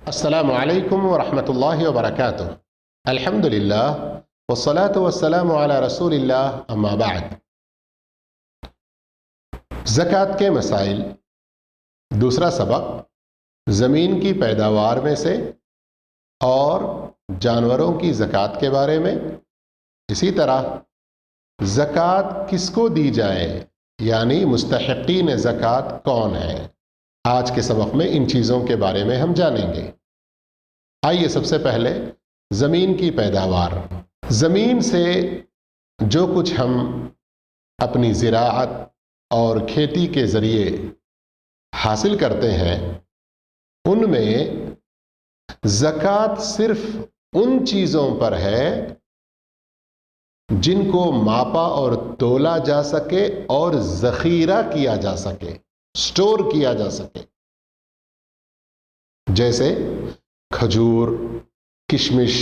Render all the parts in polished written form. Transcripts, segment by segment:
السلام علیکم ورحمۃ اللہ وبرکاتہ۔ الحمد للہ والصلاة والسلام علی رسول اللہ، اما بعد۔ زکوٰۃ کے مسائل، دوسرا سبق زمین کی پیداوار میں سے اور جانوروں کی زکوٰۃ کے بارے میں، اسی طرح زکوٰۃ کس کو دی جائے یعنی مستحقین زکوٰۃ کون ہیں، آج کے سبق میں ان چیزوں کے بارے میں ہم جانیں گے۔ آئیے سب سے پہلے زمین کی پیداوار۔ زمین سے جو کچھ ہم اپنی زراعت اور کھیتی کے ذریعے حاصل کرتے ہیں، ان میں زکوٰۃ صرف ان چیزوں پر ہے جن کو ماپا اور تولا جا سکے اور ذخیرہ کیا جا سکے، سٹور کیا جا سکے، جیسے کھجور، کشمش،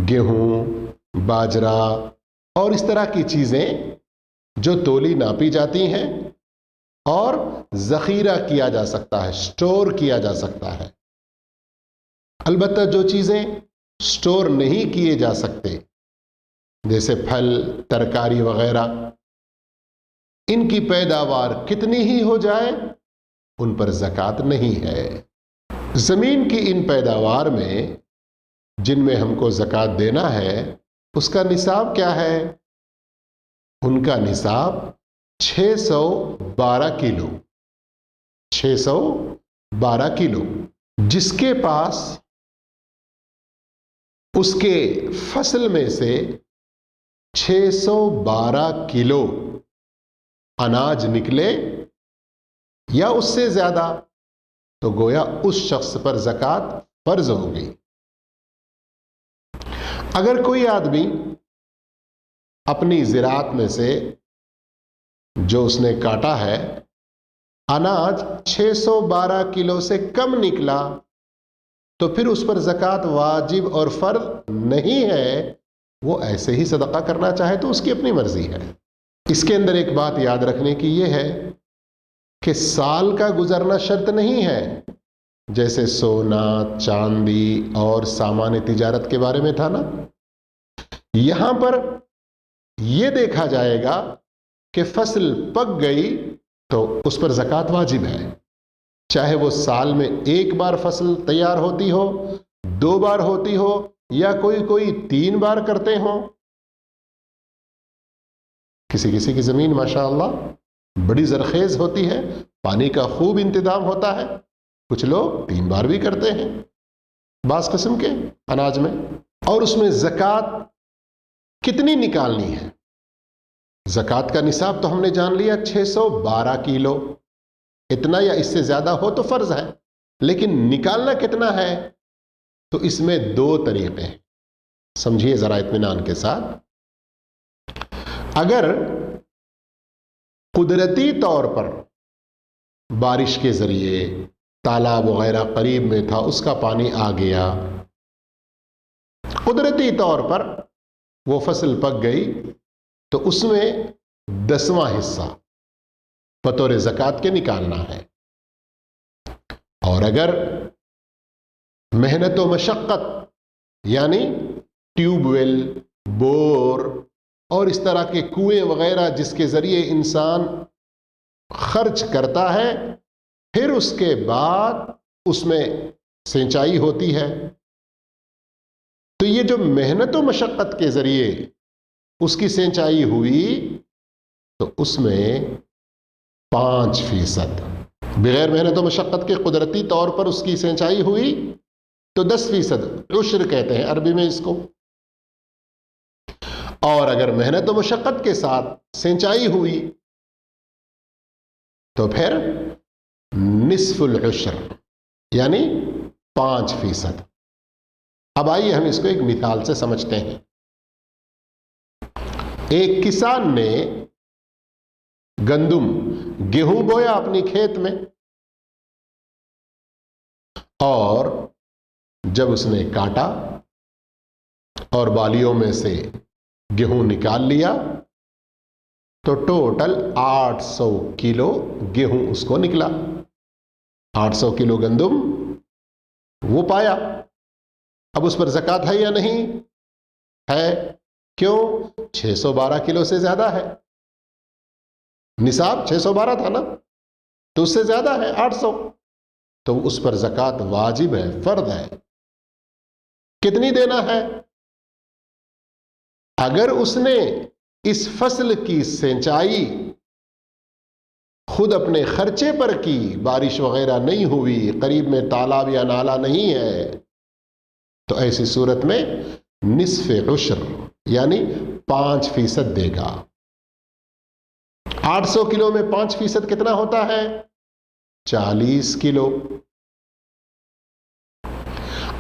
گیہوں، باجرا اور اس طرح کی چیزیں جو تولی ناپی جاتی ہیں اور ذخیرہ کیا جا سکتا ہے، سٹور کیا جا سکتا ہے۔ البتہ جو چیزیں سٹور نہیں کیے جا سکتے، جیسے پھل، ترکاری وغیرہ، ان کی پیداوار کتنی ہی ہو جائے ان پر زکوٰۃ نہیں ہے۔ زمین کی ان پیداوار میں جن میں ہم کو زکوٰۃ دینا ہے، اس کا نصاب کیا ہے؟ ان کا نصاب 612 کلو، 612 کلو۔ جس کے پاس اس کے فصل میں سے 612 کلو اناج نکلے یا اس سے زیادہ، تو گویا اس شخص پر زکوٰۃ فرض ہوگی۔ اگر کوئی آدمی اپنی زراعت میں سے جو اس نے کاٹا ہے، اناج 612 کلو سے کم نکلا، تو پھر اس پر زکوٰۃ واجب اور فرض نہیں ہے۔ وہ ایسے ہی صدقہ کرنا چاہے تو اس کی اپنی مرضی ہے۔ اس کے اندر ایک بات یاد رکھنے کی یہ ہے کہ سال کا گزرنا شرط نہیں ہے، جیسے سونا، چاندی اور سامان تجارت کے بارے میں تھا نا۔ یہاں پر یہ دیکھا جائے گا کہ فصل پک گئی تو اس پر زکوٰۃ واجب ہے، چاہے وہ سال میں ایک بار فصل تیار ہوتی ہو، 2 بار ہوتی ہو، یا کوئی 3 بار کرتے ہوں۔ کسی کی زمین ماشاءاللہ بڑی زرخیز ہوتی ہے، پانی کا خوب انتظام ہوتا ہے، کچھ لوگ 3 بار بھی کرتے ہیں بعض قسم کے اناج میں۔ اور اس میں زکوٰۃ کتنی نکالنی ہے؟ زکوٰۃ کا نصاب تو ہم نے جان لیا 612 کلو، اتنا یا اس سے زیادہ ہو تو فرض ہے، لیکن نکالنا کتنا ہے؟ تو اس میں 2 طریقے ہیں، سمجھیے ذرا اطمینان کے ساتھ۔ اگر قدرتی طور پر بارش کے ذریعے تالاب وغیرہ قریب میں تھا، اس کا پانی آ گیا، قدرتی طور پر وہ فصل پک گئی، تو اس میں 10واں حصہ بطور زکوٰۃ کے نکالنا ہے۔ اور اگر محنت و مشقت یعنی ٹیوب ویل، بور اور اس طرح کے کنویں وغیرہ جس کے ذریعے انسان خرچ کرتا ہے، پھر اس کے بعد اس میں سینچائی ہوتی ہے، تو یہ جو محنت و مشقت کے ذریعے اس کی سینچائی ہوئی، تو اس میں 5%، بغیر محنت و مشقت کے قدرتی طور پر اس کی سینچائی ہوئی تو 10%، عشر کہتے ہیں عربی میں اس کو۔ اور اگر محنت و مشقت کے ساتھ سینچائی ہوئی تو پھر نصف العشر یعنی 5%۔ اب آئیے ہم اس کو ایک مثال سے سمجھتے ہیں۔ ایک کسان نے گیہوں بویا اپنی کھیت میں، اور جب اس نے کاٹا اور بالیوں میں سے گیہوں نکال لیا تو ٹوٹل 800 کلو گیہوں اس کو نکلا۔ 800 کلو گندم وہ پایا، اب اس پر زکات ہے یا نہیں ہے؟ کیوں؟ 612 کلو سے زیادہ ہے، نصاب 612 تھا نا، تو اس سے زیادہ ہے 800، تو اس پر زکات واجب ہے، فرض ہے۔ کتنی دینا ہے؟ اگر اس نے اس فصل کی سینچائی خود اپنے خرچے پر کی، بارش وغیرہ نہیں ہوئی، قریب میں تالاب یا نالا نہیں ہے، تو ایسی صورت میں نصف عشر یعنی 5% دے گا۔ 800 کلو میں 5% کتنا ہوتا ہے؟ 40 کلو۔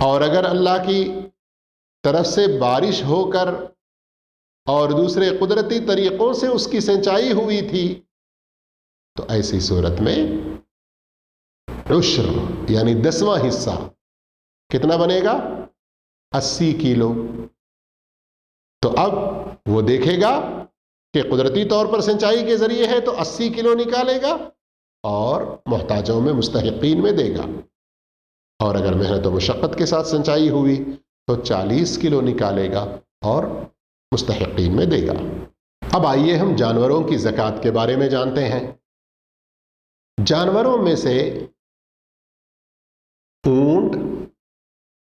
اور اگر اللہ کی طرف سے بارش ہو کر اور دوسرے قدرتی طریقوں سے اس کی سینچائی ہوئی تھی، تو ایسی صورت میں عشر یعنی 10واں حصہ کتنا بنے گا؟ 80 کلو۔ تو اب وہ دیکھے گا کہ قدرتی طور پر سینچائی کے ذریعے ہے تو 80 کلو نکالے گا اور محتاجوں میں، مستحقین میں دے گا، اور اگر محنت و مشقت کے ساتھ سینچائی ہوئی تو 40 کلو نکالے گا اور مستحقین میں دے گا۔ اب آئیے ہم جانوروں کی زکوٰۃ کے بارے میں جانتے ہیں۔ جانوروں میں سے اونٹ،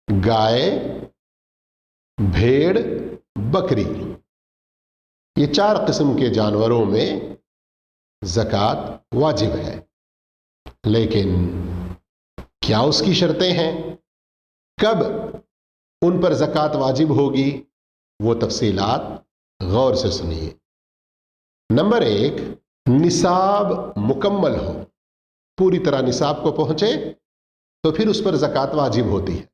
گائے، بھیڑ، بکری، یہ 4 قسم کے جانوروں میں زکوٰۃ واجب ہے، لیکن کیا اس کی شرطیں ہیں؟ کب ان پر زکوٰۃ واجب ہوگی؟ وہ تفصیلات غور سے سنیے۔ نمبر 1، نصاب مکمل ہو، پوری طرح نصاب کو پہنچے تو پھر اس پر زکوٰۃ واجب ہوتی ہے۔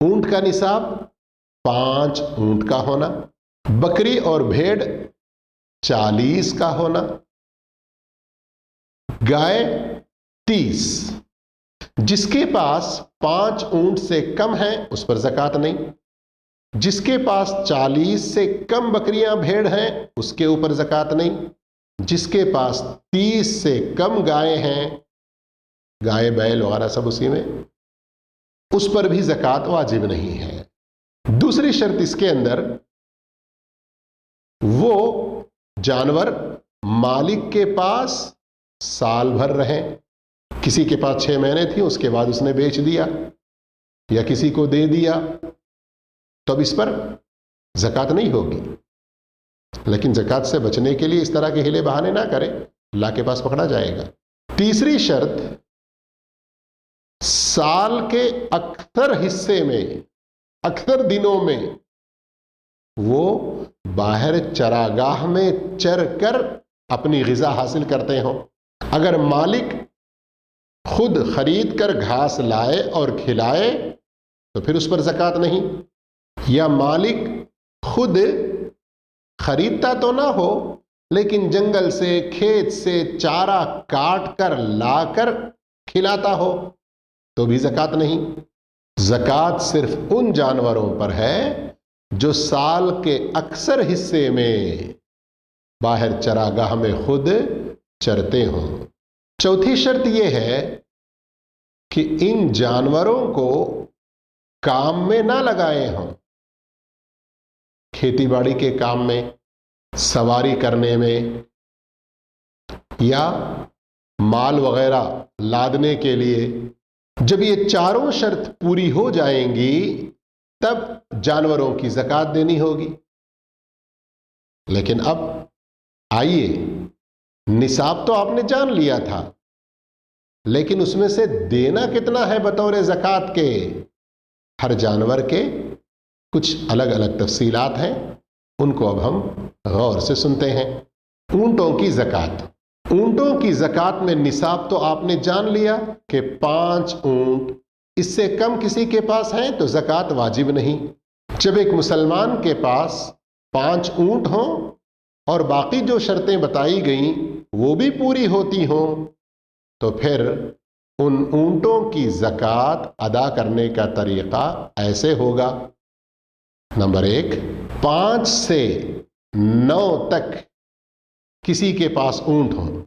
اونٹ کا نصاب 5 اونٹ کا ہونا، بکری اور بھیڑ 40 کا ہونا، گائے 30۔ جس کے پاس 5 اونٹ سے کم ہیں اس پر زکوٰۃ نہیں، جس کے پاس 40 سے کم بکریاں بھیڑ ہیں اس کے اوپر زکوٰۃ نہیں، جس کے پاس 30 سے کم گائے ہیں، گائے بیل وغیرہ سب اسی میں، اس پر بھی زکوٰۃ واجب نہیں ہے۔ دوسری شرط اس کے اندر، وہ جانور مالک کے پاس سال بھر رہیں، کسی کے پاس 6 مہینے تھی اس کے بعد اس نے بیچ دیا یا کسی کو دے دیا تو اب اس پر زکوٰۃ نہیں ہوگی۔ لیکن زکوٰۃ سے بچنے کے لیے اس طرح کے ہیلے بہانے نہ کرے، اللہ کے پاس پکڑا جائے گا۔ تیسری شرط، سال کے اکثر حصے میں، اکثر دنوں میں وہ باہر چراگاہ میں چر کر اپنی غذا حاصل کرتے ہوں۔ اگر مالک خود خرید کر گھاس لائے اور کھلائے تو پھر اس پر زکوٰۃ نہیں، یا مالک خود خریدتا تو نہ ہو لیکن جنگل سے، کھیت سے چارہ کاٹ کر لا کر کھلاتا ہو تو بھی زکوٰۃ نہیں۔ زکوٰۃ صرف ان جانوروں پر ہے جو سال کے اکثر حصے میں باہر چراگاہ میں خود چرتے ہوں۔ چوتھی شرط یہ ہے کہ ان جانوروں کو کام میں نہ لگائے ہوں، کھیتی باڑی کے کام میں، سواری کرنے میں، یا مال وغیرہ لادنے کے لیے۔ جب یہ چاروں شرط پوری ہو جائیں گی تب جانوروں کی زکوٰۃ دینی ہوگی۔ لیکن اب آئیے، نصاب تو آپ نے جان لیا تھا، لیکن اس میں سے دینا کتنا ہے بطور زکوٰۃ کے؟ ہر جانور کے کچھ الگ الگ تفصیلات ہیں، ان کو اب ہم غور سے سنتے ہیں۔ اونٹوں کی زکوٰۃ۔ اونٹوں کی زکوٰۃ میں نصاب تو آپ نے جان لیا کہ 5 اونٹ، اس سے کم کسی کے پاس ہیں تو زکوٰۃ واجب نہیں۔ جب ایک مسلمان کے پاس 5 اونٹ ہوں اور باقی جو شرطیں بتائی گئیں وہ بھی پوری ہوتی ہوں تو پھر ان اونٹوں کی زکوٰۃ ادا کرنے کا طریقہ ایسے ہوگا۔ نمبر 1، 5 سے 9 تک کسی کے پاس اونٹ ہوں۔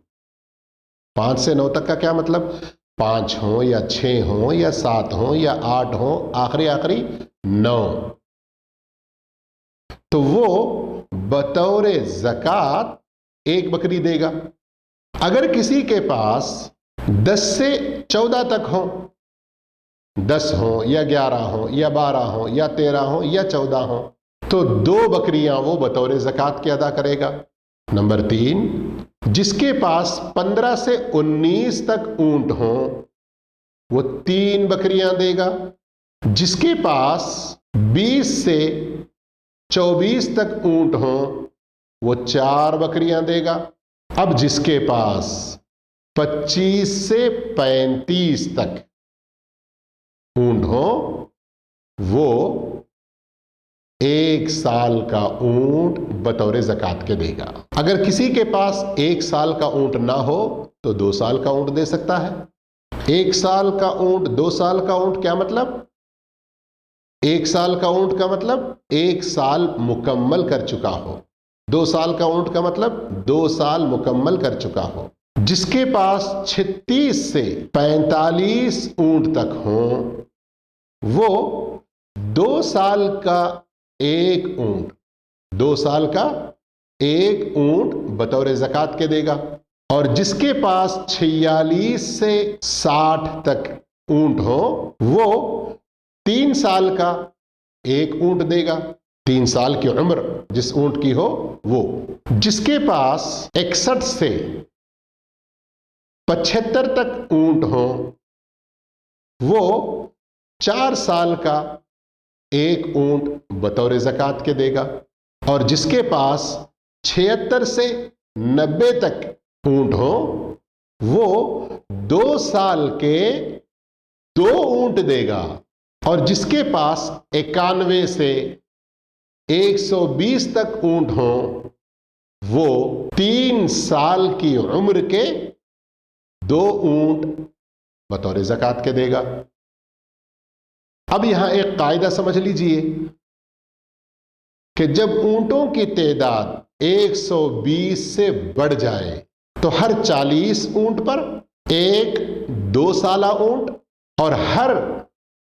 5 سے 9 تک کا کیا مطلب؟ 5 ہوں یا 6 ہوں یا 7 ہوں یا 8 ہوں، آخری 9، تو وہ بطور زکوٰۃ 1 بکری دے گا۔ اگر کسی کے پاس 10 سے 14 تک ہوں، 10 ہوں یا 11 ہوں یا 12 ہوں یا 13 ہوں یا 14 ہوں، تو 2 بکریاں وہ بطور زکوٰۃ کے ادا کرے گا۔ نمبر 3، جس کے پاس 15 سے 19 تک اونٹ ہوں وہ 3 بکریاں دے گا۔ جس کے پاس 20 سے 24 تک اونٹ ہوں وہ 4 بکریاں دے گا۔ اب جس کے پاس 25 سے 35 تک اونٹ ہوں وہ 1 سال کا اونٹ بطور زکوٰۃ کے دے گا۔ اگر کسی کے پاس 1 سال کا اونٹ نہ ہو تو 2 سال کا اونٹ دے سکتا ہے۔ 1 سال کا اونٹ، 2 سال کا اونٹ، کیا مطلب؟ 1 سال کا اونٹ کا مطلب 1 سال مکمل کر چکا ہو، 2 سال کا اونٹ کا مطلب 2 سال مکمل کر چکا ہو۔ جس کے پاس 36 سے 45 اونٹ تک ہوں وہ 2 سال کا 1 اونٹ، 2 سال کا 1 اونٹ بطور زکوٰۃ کے دے گا۔ اور جس کے پاس 46 سے 60 تک اونٹ ہو وہ 3 سال کا 1 اونٹ دے گا۔ 3 سال کی عمر جس اونٹ کی ہو وہ۔ جس کے پاس 61 سے 75 تک اونٹ ہو وہ 4 سال کا 1 اونٹ بطور زکوٰۃ کے دے گا۔ اور جس کے پاس 76 سے 90 تک اونٹ ہو وہ 2 سال کے 2 اونٹ دے گا۔ اور جس کے پاس 91 سے 120 تک اونٹ ہوں وہ 3 سال کی عمر کے 2 اونٹ بطور زکوٰۃ کے دے گا۔ اب یہاں ایک قاعدہ سمجھ لیجئے کہ جب اونٹوں کی تعداد 120 سے بڑھ جائے تو ہر 40 اونٹ پر 1 2 سالہ اونٹ اور ہر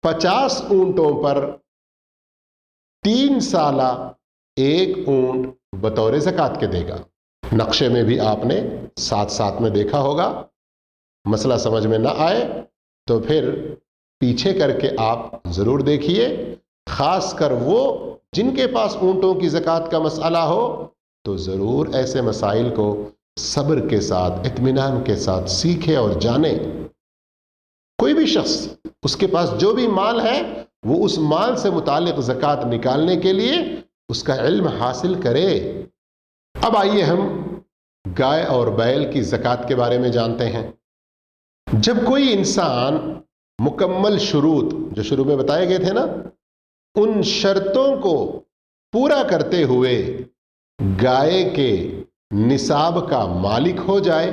50 اونٹوں پر 3 سالہ 1 اونٹ بطور زکوٰۃ کے دے گا۔ نقشے میں بھی آپ نے ساتھ میں دیکھا ہوگا۔ مسئلہ سمجھ میں نہ آئے تو پھر پیچھے کر کے آپ ضرور دیکھیے، خاص کر وہ جن کے پاس اونٹوں کی زکوٰۃ کا مسئلہ ہو تو ضرور ایسے مسائل کو صبر کے ساتھ، اطمینان کے ساتھ سیکھے اور جانے۔ کوئی بھی شخص، اس کے پاس جو بھی مال ہے وہ اس مال سے متعلق زکوٰۃ نکالنے کے لیے اس کا علم حاصل کرے۔ اب آئیے ہم گائے اور بیل کی زکوٰۃ کے بارے میں جانتے ہیں۔ جب کوئی انسان مکمل شروط جو شروع میں بتائے گئے تھے نا، ان شرطوں کو پورا کرتے ہوئے گائے کے نصاب کا مالک ہو جائے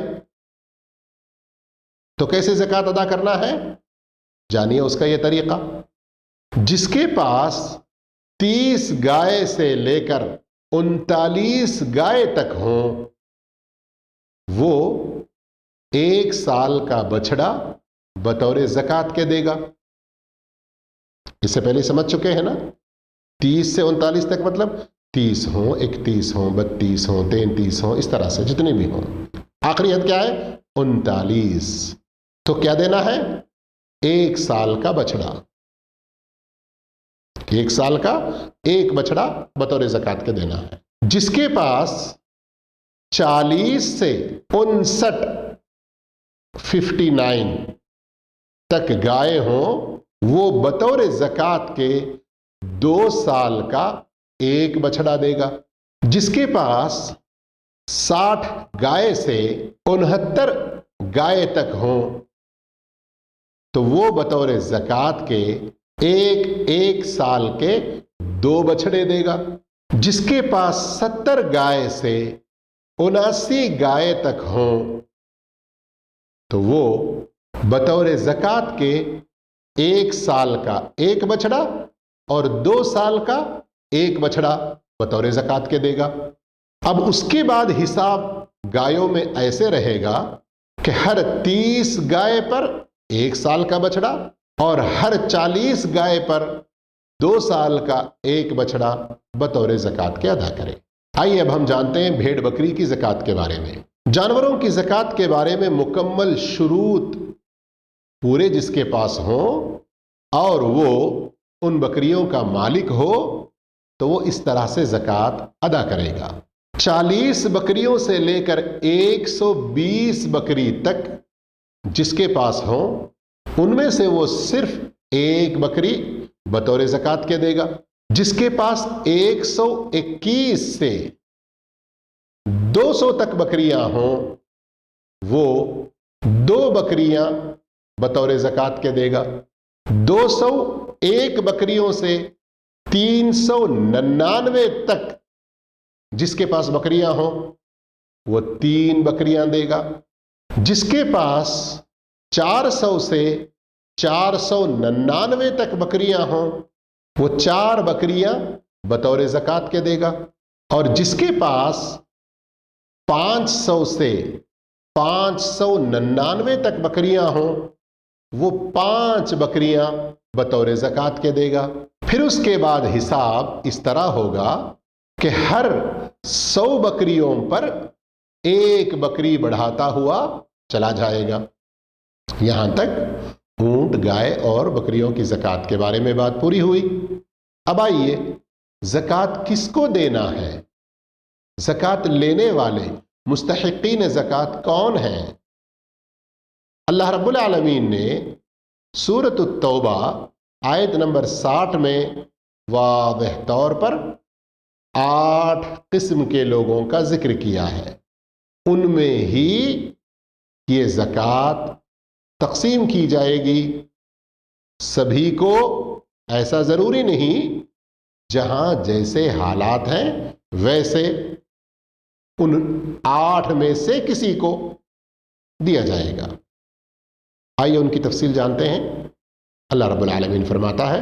تو کیسے زکوٰۃ ادا کرنا ہے؟ جانیے اس کا یہ طریقہ۔ جس کے پاس 30 گائے سے لے کر 39 گائے تک ہوں وہ 1 سال کا بچھڑا بطور زکوٰۃ کے دے گا۔ اس سے پہلے سمجھ چکے ہیں نا، 30 سے 39 تک مطلب 30 ہوں، 31 ہوں، 32 ہوں، 33 ہوں، اس طرح سے جتنے بھی ہوں۔ آخری حد کیا ہے؟ 39۔ تو کیا دینا ہے؟ 1 سال کا بچھڑا، 1 سال کا 1 بچھڑا بطور زکوٰۃ کے دینا ہے۔ جس کے پاس 40 سے 59 تک گائے ہوں وہ بطور زکوٰۃ کے 2 سال کا 1 بچھڑا دے گا۔ جس کے پاس 60 گائے سے 69 گائے تک ہوں تو وہ بطور زکوٰۃ کے 1 سال کے 2 بچھڑے دے گا۔ جس کے پاس 70 گائے سے 79 گائے تک ہوں تو وہ بطور زکوٰۃ کے 1 سال کا 1 بچھڑا اور 2 سال کا 1 بچھڑا بطور زکوٰۃ کے دے گا۔ اب اس کے بعد حساب گایوں میں ایسے رہے گا کہ ہر 30 گائے پر 1 سال کا بچڑا اور ہر 40 گائے پر 2 سال کا 1 بچڑا بطور زکوٰۃ کے ادا کرے۔ آئیے اب ہم جانتے ہیں بھیڑ بکری کی زکوٰۃ کے بارے میں۔ جانوروں کی زکوٰۃ کے بارے میں مکمل شروط پورے جس کے پاس ہوں اور وہ ان بکریوں کا مالک ہو تو وہ اس طرح سے زکوٰۃ ادا کرے گا۔ 40 بکریوں سے لے کر 120 بکری تک جس کے پاس ہوں ان میں سے وہ صرف 1 بکری بطور زکوٰۃ کے دے گا۔ جس کے پاس 121 سے 200 تک بکریاں ہوں وہ 2 بکریاں بطور زکوٰۃ کے دے گا۔ 201 بکریوں سے 399 تک جس کے پاس بکریاں ہوں وہ 3 بکریاں دے گا۔ جس کے پاس 400 سے 499 تک بکریاں ہوں وہ 4 بکریاں بطور زکوٰۃ کے دے گا، اور جس کے پاس 500 سے 599 تک بکریاں ہوں وہ 5 بکریاں بطور زکوٰۃ کے دے گا۔ پھر اس کے بعد حساب اس طرح ہوگا کہ ہر 100 بکریوں پر 1 بکری بڑھاتا ہوا چلا جائے گا۔ یہاں تک اونٹ، گائے اور بکریوں کی زکوٰۃ کے بارے میں بات پوری ہوئی۔ اب آئیے زکوٰۃ کس کو دینا ہے، زکوٰۃ لینے والے مستحقین زکوٰۃ کون ہیں؟ اللہ رب العالمین نے سورۃ التوبہ آیت نمبر 60 میں واضح طور پر 8 قسم کے لوگوں کا ذکر کیا ہے۔ ان میں ہی یہ زکوٰۃ تقسیم کی جائے گی۔ سبھی کو ایسا ضروری نہیں، جہاں جیسے حالات ہیں ویسے ان 8 میں سے کسی کو دیا جائے گا۔ آئیے ان کی تفصیل جانتے ہیں۔ اللہ رب العالمین فرماتا ہے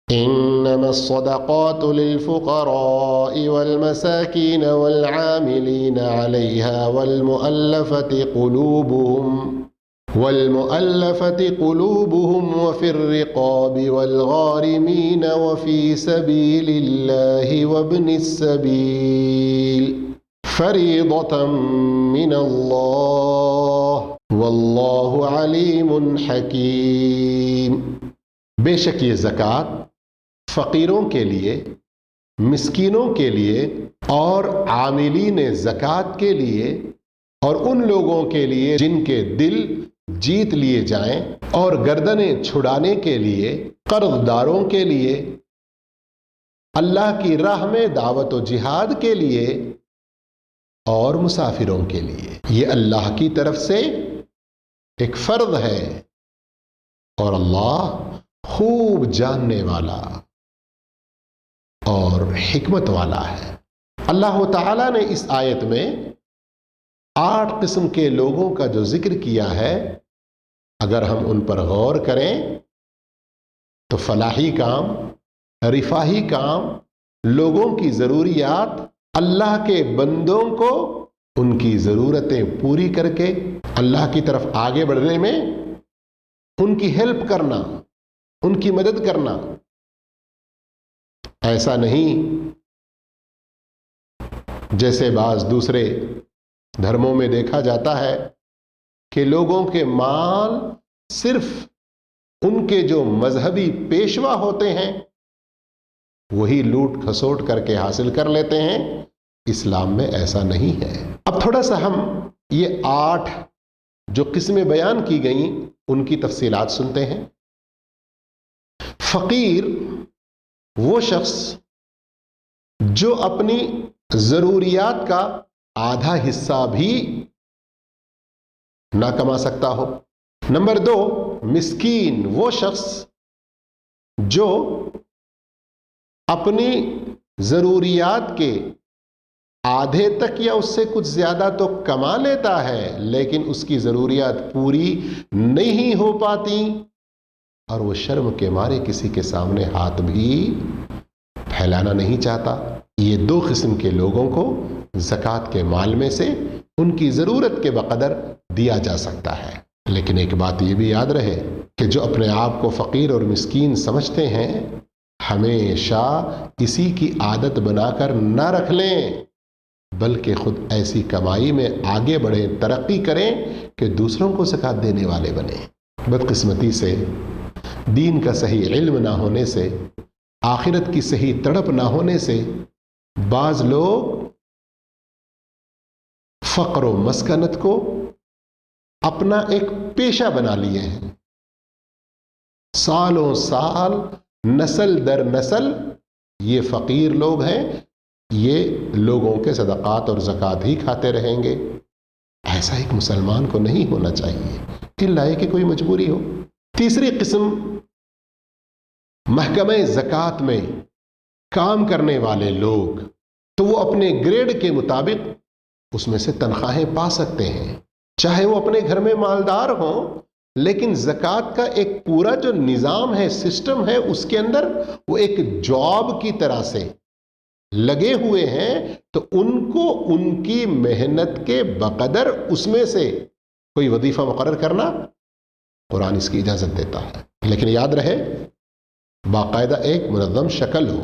انما الصدقات للفقراء والمساکین والعاملین علیہا والمؤلفة قلوبهم وفي الرقاب والغارمين وفي سبيل الله وابن السبيل فريضة من الله والله عليم حكيم۔ بے شک یہ زکوٰۃ فقیروں کے لیے، مسکینوں کے لیے اور عاملین زکوٰۃ کے لیے اور ان لوگوں کے لیے جن کے دل جیت لیے جائیں، اور گردنیں چھڑانے کے لیے، قرض داروں کے لیے، اللہ کی راہ میں دعوت و جہاد کے لیے اور مسافروں کے لیے۔ یہ اللہ کی طرف سے ایک فرض ہے اور اللہ خوب جاننے والا اور حکمت والا ہے۔ اللہ تعالیٰ نے اس آیت میں 8 قسم کے لوگوں کا جو ذکر کیا ہے، اگر ہم ان پر غور کریں تو فلاحی کام، رفاہی کام، لوگوں کی ضروریات، اللہ کے بندوں کو ان کی ضرورتیں پوری کر کے اللہ کی طرف آگے بڑھنے میں ان کی ہیلپ کرنا، ان کی مدد کرنا۔ ایسا نہیں جیسے بعض دوسرے دھرموں میں دیکھا جاتا ہے کہ لوگوں کے مال صرف ان کے جو مذہبی پیشوا ہوتے ہیں وہی لوٹ کھسوٹ کر کے حاصل کر لیتے ہیں۔ اسلام میں ایسا نہیں ہے۔ اب تھوڑا سا ہم یہ 8 جو قسمیں بیان کی گئیں ان کی تفصیلات سنتے ہیں۔ فقیر وہ شخص جو اپنی ضروریات کا آدھا حصہ بھی نہ کما سکتا ہو۔ نمبر 2، مسکین وہ شخص جو اپنی ضروریات کے آدھے تک یا اس سے کچھ زیادہ تو کما لیتا ہے لیکن اس کی ضروریات پوری نہیں ہو پاتی اور وہ شرم کے مارے کسی کے سامنے ہاتھ بھی پھیلانا نہیں چاہتا۔ یہ 2 قسم کے لوگوں کو زکوٰۃ کے مال میں سے ان کی ضرورت کے بقدر دیا جا سکتا ہے۔ لیکن ایک بات یہ بھی یاد رہے کہ جو اپنے آپ کو فقیر اور مسکین سمجھتے ہیں ہمیشہ اسی کی عادت بنا کر نہ رکھ لیں، بلکہ خود ایسی کمائی میں آگے بڑھیں، ترقی کریں کہ دوسروں کو زکوٰۃ دینے والے بنیں۔ بدقسمتی سے دین کا صحیح علم نہ ہونے سے، آخرت کی صحیح تڑپ نہ ہونے سے بعض لوگ فقر و مسکنت کو اپنا ایک پیشہ بنا لیے ہیں۔ سالوں سال، نسل در نسل یہ فقیر لوگ ہیں، یہ لوگوں کے صدقات اور زکوٰۃ ہی کھاتے رہیں گے۔ ایسا ایک مسلمان کو نہیں ہونا چاہیے، الا کہ کوئی مجبوری ہو۔ تیسری قسم، محکمہ زکوٰۃ میں کام کرنے والے لوگ، تو وہ اپنے گریڈ کے مطابق اس میں سے تنخواہیں پا سکتے ہیں، چاہے وہ اپنے گھر میں مالدار ہوں، لیکن زکوٰۃ کا ایک پورا جو نظام ہے، سسٹم ہے، اس کے اندر وہ ایک جاب کی طرح سے لگے ہوئے ہیں، تو ان کو ان کی محنت کے بقدر اس میں سے کوئی وظیفہ مقرر کرنا قرآن اس کی اجازت دیتا ہے۔ لیکن یاد رہے باقاعدہ ایک منظم شکل ہو،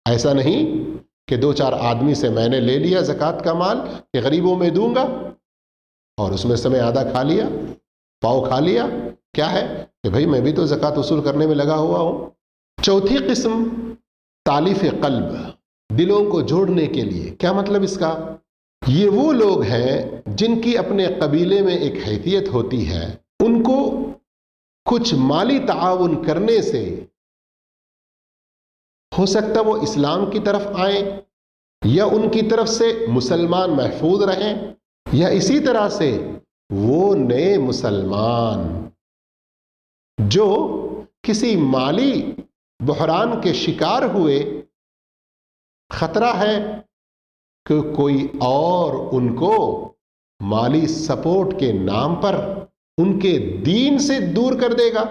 ایسا نہیں کہ 2-4 آدمی سے میں نے لے لیا زکوٰۃ کا مال کہ غریبوں میں دوں گا اور اس میں سے میں آدھا کھا لیا، پاؤ کھا لیا۔ کیا ہے کہ بھائی میں بھی تو زکوٰۃ وصول کرنے میں لگا ہوا ہوں۔ چوتھی قسم، تالیف قلب، دلوں کو جوڑنے کے لیے۔ کیا مطلب اس کا؟ یہ وہ لوگ ہیں جن کی اپنے قبیلے میں ایک حیثیت ہوتی ہے، ان کو کچھ مالی تعاون کرنے سے ہو سکتا وہ اسلام کی طرف آئیں، یا ان کی طرف سے مسلمان محفوظ رہیں، یا اسی طرح سے وہ نئے مسلمان جو کسی مالی بحران کے شکار ہوئے، خطرہ ہے کہ کوئی اور ان کو مالی سپورٹ کے نام پر ان کے دین سے دور کر دے گا،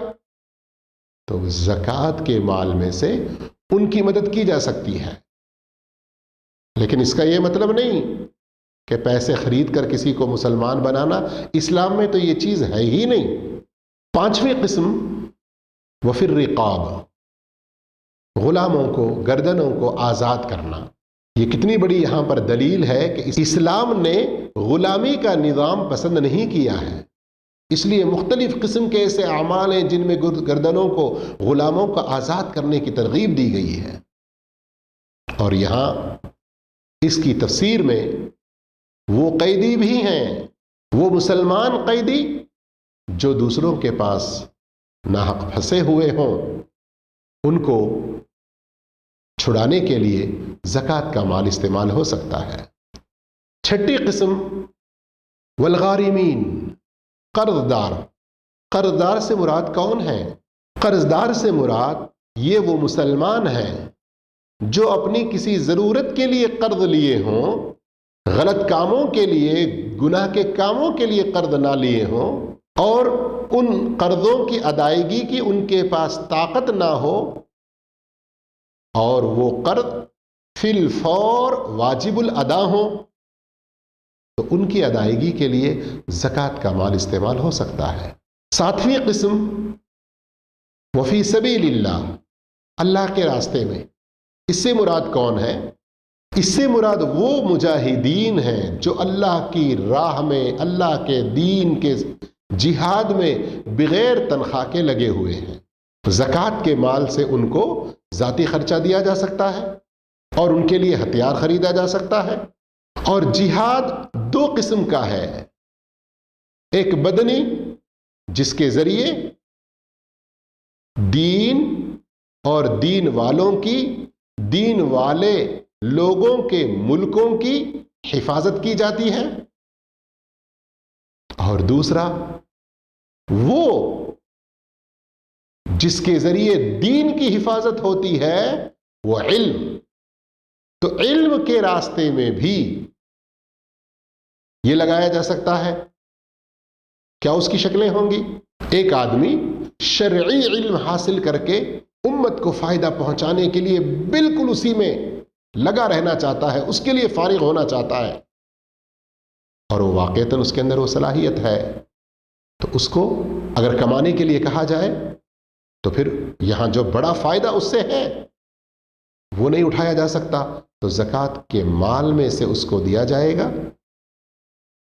تو زکوٰۃ کے مال میں سے ان کی مدد کی جا سکتی ہے۔ لیکن اس کا یہ مطلب نہیں کہ پیسے خرید کر کسی کو مسلمان بنانا، اسلام میں تو یہ چیز ہے ہی نہیں۔ پانچویں قسم، وفی الرقاب، غلاموں کو، گردنوں کو آزاد کرنا۔ یہ کتنی بڑی یہاں پر دلیل ہے کہ اسلام نے غلامی کا نظام پسند نہیں کیا ہے، اس لیے مختلف قسم کے ایسے اعمال ہیں جن میں گردنوں کو، غلاموں کو آزاد کرنے کی ترغیب دی گئی ہے۔ اور یہاں اس کی تفسیر میں وہ قیدی بھی ہیں، وہ مسلمان قیدی جو دوسروں کے پاس ناحق پھنسے ہوئے ہوں، ان کو چھڑانے کے لیے زکوٰۃ کا مال استعمال ہو سکتا ہے۔ چھٹی قسم، والغارمین، قرض دار۔ قرض دار سے مراد کون ہے؟ قرض دار سے مراد یہ وہ مسلمان ہیں جو اپنی کسی ضرورت کے لیے قرض لیے ہوں، غلط کاموں کے لیے، گناہ کے کاموں کے لیے قرض نہ لیے ہوں، اور ان قرضوں کی ادائیگی کی ان کے پاس طاقت نہ ہو، اور وہ قرض فی الفور واجب الادا ہوں، تو ان کی ادائیگی کے لیے زکوٰۃ کا مال استعمال ہو سکتا ہے۔ ساتویں قسم، وفی سبیل اللہ، اللہ کے راستے میں۔ اس سے مراد کون ہے؟ اس سے مراد وہ مجاہدین ہیں جو اللہ کی راہ میں، اللہ کے دین کے جہاد میں بغیر تنخواہ کے لگے ہوئے ہیں۔ زکوٰۃ کے مال سے ان کو ذاتی خرچہ دیا جا سکتا ہے، اور ان کے لیے ہتھیار خریدا جا سکتا ہے۔ اور جہاد 2 قسم کا ہے، ایک بدنی جس کے ذریعے دین اور دین والوں کی، دین والے لوگوں کے ملکوں کی حفاظت کی جاتی ہے، اور دوسرا وہ جس کے ذریعے دین کی حفاظت ہوتی ہے، وہ علم۔ تو علم کے راستے میں بھی یہ لگایا جا سکتا ہے۔ کیا اس کی شکلیں ہوں گی؟ ایک آدمی شرعی علم حاصل کر کے امت کو فائدہ پہنچانے کے لیے بالکل اسی میں لگا رہنا چاہتا ہے، اس کے لیے فارغ ہونا چاہتا ہے، اور وہ واقعتاً اس کے اندر وہ صلاحیت ہے، تو اس کو اگر کمانے کے لیے کہا جائے تو پھر یہاں جو بڑا فائدہ اس سے ہے وہ نہیں اٹھایا جا سکتا، تو زکوٰۃ کے مال میں سے اس کو دیا جائے گا۔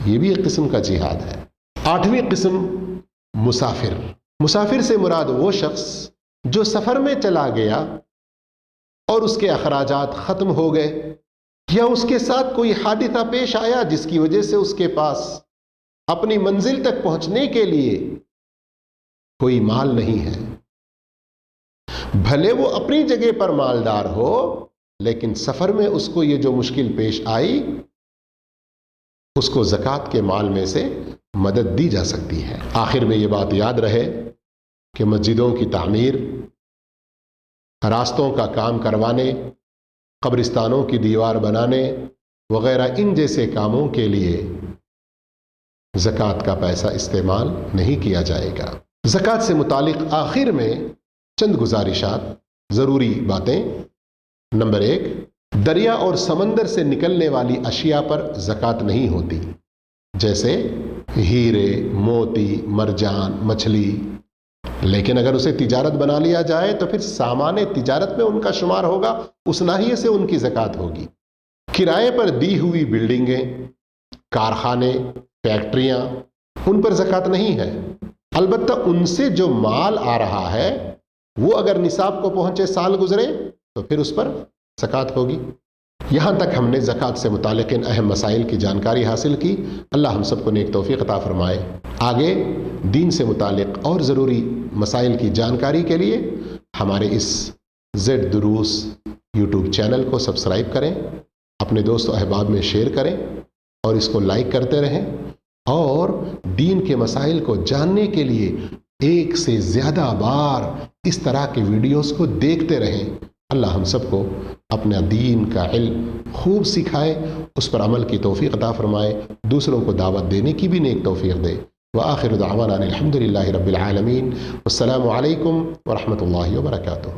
یہ بھی ایک قسم کا جہاد ہے۔ 8ویں قسم مسافر۔ مسافر سے مراد وہ شخص جو سفر میں چلا گیا اور اس کے اخراجات ختم ہو گئے، یا اس کے ساتھ کوئی حادثہ پیش آیا جس کی وجہ سے اس کے پاس اپنی منزل تک پہنچنے کے لیے کوئی مال نہیں ہے۔ بھلے وہ اپنی جگہ پر مالدار ہو، لیکن سفر میں اس کو یہ جو مشکل پیش آئی، اس کو زکوٰۃ کے مال میں سے مدد دی جا سکتی ہے۔ آخر میں یہ بات یاد رہے کہ مسجدوں کی تعمیر، راستوں کا کام کروانے، قبرستانوں کی دیوار بنانے وغیرہ ان جیسے کاموں کے لیے زکوٰۃ کا پیسہ استعمال نہیں کیا جائے گا۔ زکوٰۃ سے متعلق آخر میں چند گزارشات، ضروری باتیں۔ نمبر 1، دریا اور سمندر سے نکلنے والی اشیاء پر زکوٰۃ نہیں ہوتی، جیسے ہیرے، موتی، مرجان، مچھلی۔ لیکن اگر اسے تجارت بنا لیا جائے تو پھر سامان تجارت میں ان کا شمار ہوگا، اس ناحیے سے ان کی زکوٰۃ ہوگی۔ کرائے پر دی ہوئی بلڈنگیں، کارخانے، فیکٹریاں، ان پر زکوٰۃ نہیں ہے۔ البتہ ان سے جو مال آ رہا ہے وہ اگر نصاب کو پہنچے، سال گزرے، تو پھر اس پر زکوٰۃ ہوگی۔ یہاں تک ہم نے زکوٰۃ سے متعلق ان اہم مسائل کی جانکاری حاصل کی۔ اللہ ہم سب کو نیک توفیق عطا فرمائے۔ آگے دین سے متعلق اور ضروری مسائل کی جانکاری کے لیے ہمارے اس زیڈ دروس یوٹیوب چینل کو سبسکرائب کریں، اپنے دوست و احباب میں شیئر کریں اور اس کو لائک کرتے رہیں، اور دین کے مسائل کو جاننے کے لیے ایک سے زیادہ بار اس طرح کے ویڈیوز کو دیکھتے رہیں۔ اللہ ہم سب کو اپنا دین کا علم خوب سکھائے، اس پر عمل کی توفیق عطا فرمائے، دوسروں کو دعوت دینے کی بھی نیک توفیق دے۔ وآخر دعوانا الحمد للہ رب العالمین، والسلام علیکم ورحمۃ اللہ وبرکاتہ۔